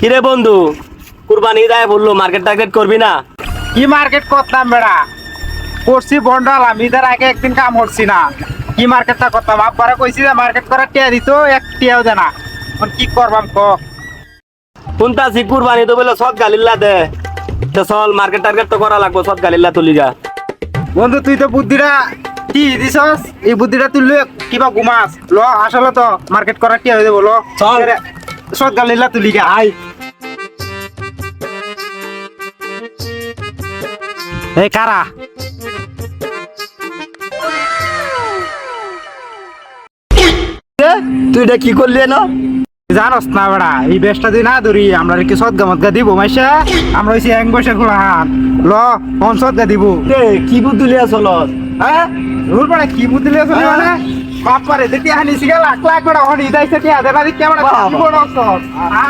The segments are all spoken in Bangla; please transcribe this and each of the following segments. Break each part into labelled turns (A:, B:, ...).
A: কিরে বন্ধু, কুরবানি যায় বললো মার্কেট টার্গেট করবি না?
B: কি মার্কেট করতাম বেড়া, করছি বন্ডাল আমি তার আগে একদিন কাম করছি না। কি মার্কেটটা করতাম, আব্বারা কইছি যে মার্কেট করার টিয়া দিত, এক টিয়াও দে না। এখন কি করবাম ক?
A: শুনতাছি কুরবানি তো বলে সৎ গালিল্লা দে, তো চল মার্কেট টার্গেট তো করা লাগবো, সৎ গালিল্লা তুলি যা।
B: বন্ধু তুই তো বুদ্ধিটা কি দিছস, এই বুদ্ধিটা তুই লয়ে কিবা ঘুমাস ল, আসলে তো মার্কেট করার টিয়া হয়ে যাবো ল।
A: চল।
B: সৎ গালিলা তুলি গা আই। এই কারা?
A: তুই এটা কি করলি না?
B: জানস না বেড়া, এই বেশটা তুই না ধরি আমরা কি সদগা মদগা দিব মাইসা? আমরা হইছি এক বসে খোলা হাত ল, কোন সদগা দিব?
A: কি বুদ্ধুলিয়া চল?
B: হ্যাঁ রুল বেড়া কি বুদ্ধি লিয়ে চলি মানে? বাপ পারে দেখি হানি সিগা লাখ লাখ বেড়া হনি দাইছে টিয়া দেবা দি কেমন কি বড় অবস্থা।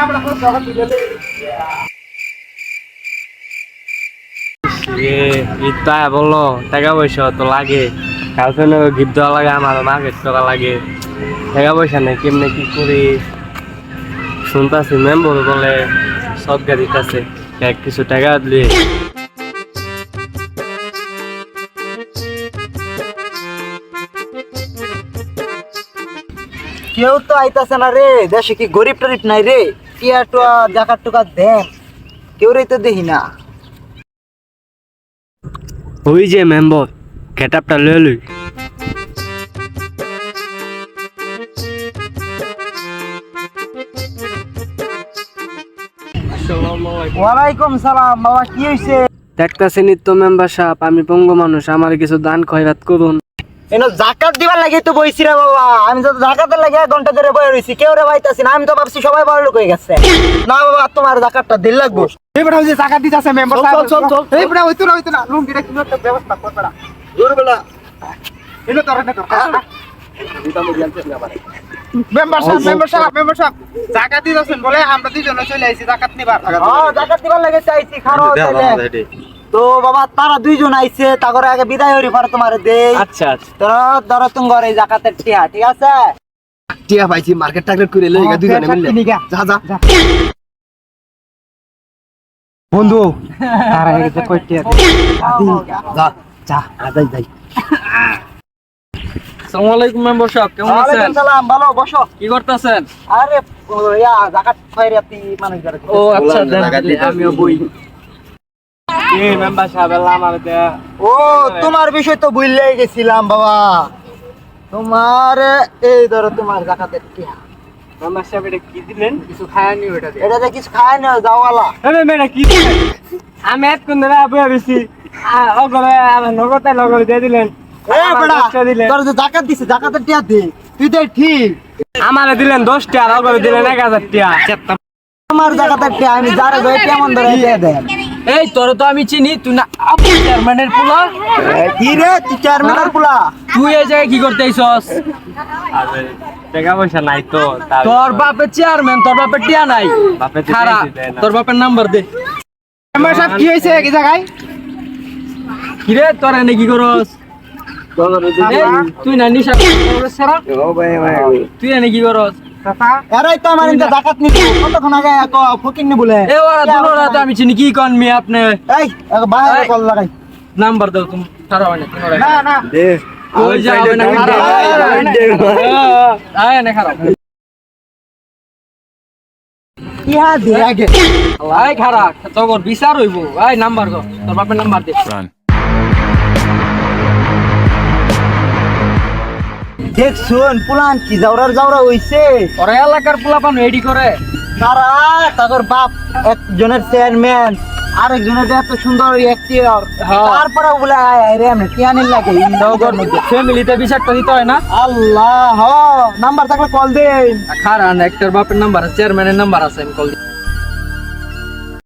B: আমরা তো জগৎ দিলে
A: ইতা বললো টাকা পয়সা তো লাগে, কালকে গিফট দেওয়া লাগে, আমার মার্কেট করা লাগে, টাকা পয়সা নেই, কেমনে কি করি? শুনতাছি মেম্বর বলে সদগা দিতেছে, কিছু টাকা দিলে
C: কেউ তো আইতাছে না রে, দেশে কি গরিব টরিব নাই রে? টিয়া টুয়া জাকাত টুকা দেন, কেউ রে তো দেখি না।
A: ওই যে মেম্বর খেতাবটা লয়ে লই।
C: ওয়ালাইকুম সালাম বাবা, কি হইছে?
A: দেখতাছি নিত্য মেম্বার সাহেব, আমি পঙ্গু মানুষ, আমার কিছু দান খয়রাত করুন।
C: এনো জাকাত দিবার লাগি তো বইছি রে বাবা, আমি তো জাকাতের লাগি এক ঘন্টা ধরে বই রইছি, কেউ রে পাইতাছি না। আমি তো ভাবছি সবাই বড় লোক হয়ে গেছে। না বাবা, তোমার জাকাতটা দিল লাগবো।
B: এই বেড়া ওই যে টাকা দিতাছে মেম্বার সাহেব। এই বেড়া হইতো না লুঙ্গিটা কিনো একটা ব্যবস্থা কর বেড়া।
C: দূর বেলা
B: এনো তোর না তোর মেম্বার সাহেব জাকাত দিতাছেন বলে আমরা দুইজন চলে আইছি জাকাত নিবার।
C: হ্যাঁ জাকাত দিবার লাগে চাইছি, খারো তাইলে। তো বাবা তারা দুইজন আইছে, তারপরে আগে বিদায় হরি পরে তোমারে দেই।
A: আচ্ছা আচ্ছা,
C: তোরা ধরো তুমি ঘরে জাকাতের টিয়া, ঠিক আছে?
A: টিয়া পাইছি, মার্কেট টার্গেট করে লই গা দুইজনে মিলে।
B: যা যা বন্ধু তারা এসে কই টিয়া
A: যা যা আদাই যাই। আসসালামু আলাইকুম মেম্বার সাহেব, কেমন আছেন?
C: ওয়ালাইকুম সালাম, ভালো, বসো।
A: কি করতেছেন?
C: আরে ইয়া জাকাত খয়রাতি মানে করে।
A: ও আচ্ছা, আমিও বই। এই মেম্বার সাহেব আমার দে।
C: ও তোমার বিষয় তো ভুললেই গেছিলাম বাবা। তোমার এই ধরো তোমার জাকাতের টিয়া।
A: মেম্বার সাহেব এটা কি দিলেন? কিছু খায়নি ওটা দিয়ে।
C: এটা যে কিছু খায় না যাওয়ালা।
A: আরে মেরা কি দিলেন? আমি এত কোন ধরে আবু আবিছি ওগরে আমার নগদে লগরে দিয়ে দিলেন।
C: এ বড়া তোর যে জাকাত দিছে, জাকাতের টিয়া দে তুই দে। ঠিক
A: আমারে দিলেন 10 টা, আর ওগরে দিলেন 1000 টা।
C: আমার জাকাতের টিয়া আমি যারে যাই কেমন ধরে দিয়ে দেন।
A: এই তোর তো আমি চিনি, তুই না আপু চেয়ারম্যানের পোলা?
C: কি রে তুই চেয়ারম্যানের পোলা?
A: তুই এই জায়গায় কি করতে আইছস? আরে টাকা পয়সা নাই তো। তোর বাপের চেয়ারম্যান, তোর বাপের টিয়া নাই। খারা তোর বাপের নাম্বার দে।
B: মেম্বার সাহেব কি হইছে কি জায়গায়?
A: কি রে তোর এনে কি করস? এই, তুই না নিশা করস সারা? তুই এনে কি করস?
B: চাচা
C: এরাই তো আমার ইনকা জাকাত নিতে কতক্ষণ আগে ফকিং নি বলে।
A: এ ওরা দুনোরা তো আমি চিনি, কি কন মি আপনি?
C: এই বাইরে কল লাগাই।
A: নাম্বার দাও তুমি, সারা হয় না তোমরা।
B: না না
A: দে ওই যাবে না খারাপ। আয় না খারাপ।
C: ইয়া দে আগে।
A: আয় খারাপ তোর বিচার হইব। আয় নাম্বার কর, তোর বাপের নাম্বার দে।
C: দেখ শুন পুলান কি জাউরার জাউরা হইছে।
A: ওরা এলাকার পোলাপান রেডি করে।
C: তারা তাদের বাপ একজনের চেয়ারম্যান, আরেকজনের এত সুন্দর এক্টিয়ার,
A: হ্যাঁ।
C: তারপরে বলে আরে আমি টিয়ানির লাগে
A: ফ্যামিলিতে বিচারটা দিতে হয় না?
C: আল্লাহ হ নাম্বার থাকলে কল দে।
A: খারান একটার বাপের নাম্বার আছে, চেয়ারম্যানের নাম্বার আছে, আমি কল দিই।